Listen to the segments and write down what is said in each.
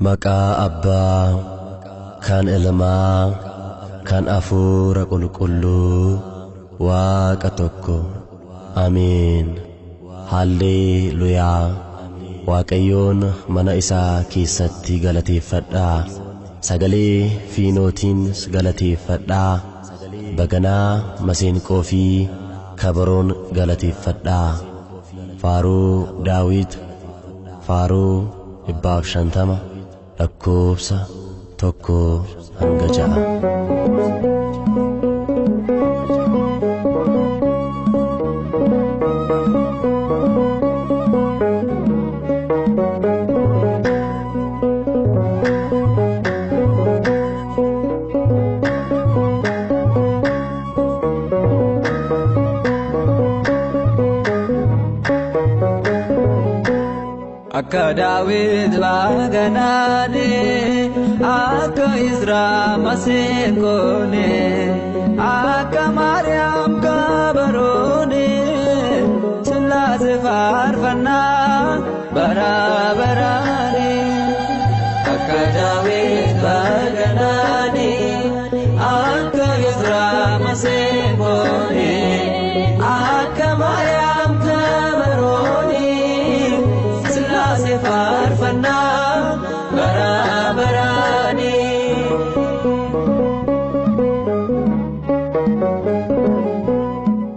Maqaa Abbaa kan Ilmaa kan Hafuura Qulqulluu Waaqa tokko. Amiin. Halleluuyaa. Waaqayyoon mana isaa keessatti galateeffadhaa. Sagalee fiinootiin galateeffadhaa. Baganaa maseenqoo fi kabaroon galateeffadhaa. Faaruu Daawit faaruu 150 lakkoofsa 1-6. Akka Daawit baganaane, akka Izraa maseenqoone, akka Maariyaam kabaroone, Sillaasee faarfannaa bara baraane. Akka Daawit baganaane, akka Izraa maseenqoone, akka Maariyaam kabaroone, Sillaasee faarfannaa bara baraane.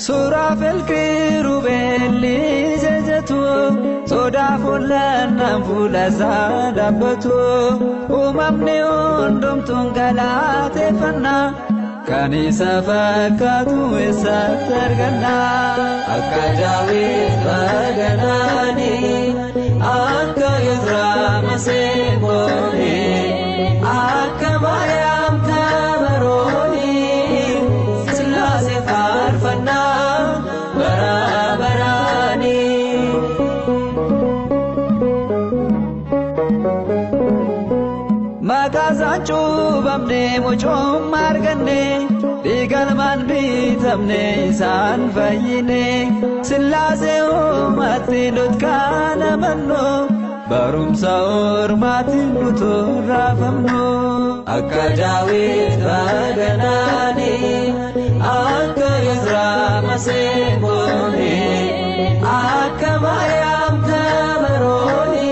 Suuraafel kiirubeelli jajatu, sodaa fuulannaan fuula isaa dhaabbatu. Uumamni hundumtuun galateeffannaa, kan isa fakkaatu eessatti arganna. Akka Daawit baganaane, akka Izraa maseenqoone, akka Maariyaam kabaroone, Sillaasee faarfannaa bara baraane. Maqaa isaan cuuphamne mucuma arganne, dhiigalmaan bitamne isaan fayyine. Sillaasee uumatti nuti kan amannu, barumsa ormaatiin nuti raafamnu. Akka Daawit baganaane, akka Izraa maseenqoone, akka Maariyaam kabaroone,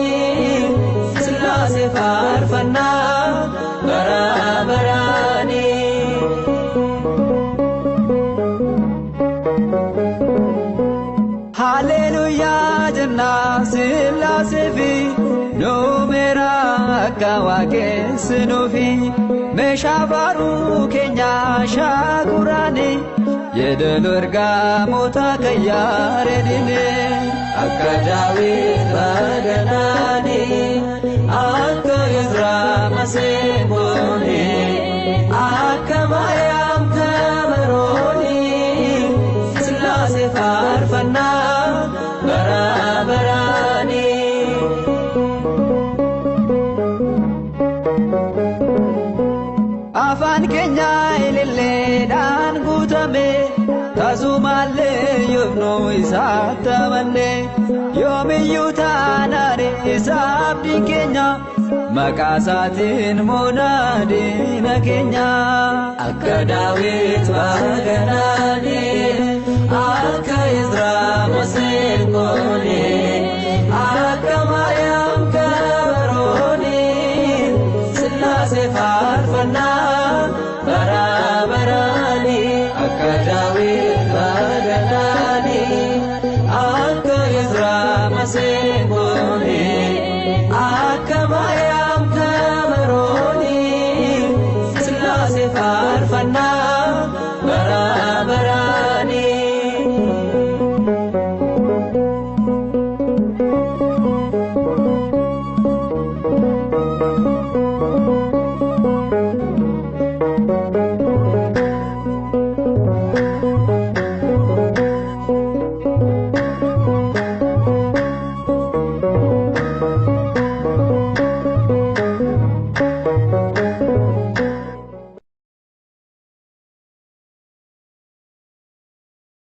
Sillaasee faarfannaa bara baraane. Halleluuyaa jennaa Sillaasee fi numeera akka waaqessinuufi. Meeshaa faaruu keenya shaakuraane, yeedaloo ergamoota kan Yaareedine. Akka Daawit baganaane, akka Izraa maseenqoone, akka Maariyaam kabaroone, Sillaasee faarfannaa bara baraane. Afaan keenya ililleedhaan guutame, tasumaallee yoomnu isaatti amanne. Yoomiyyuu taanaan isa abdiin keenya, maqaa isaatiin moona diina keenya. Akka Daawit baganaane, akka Izraa maseenqoone,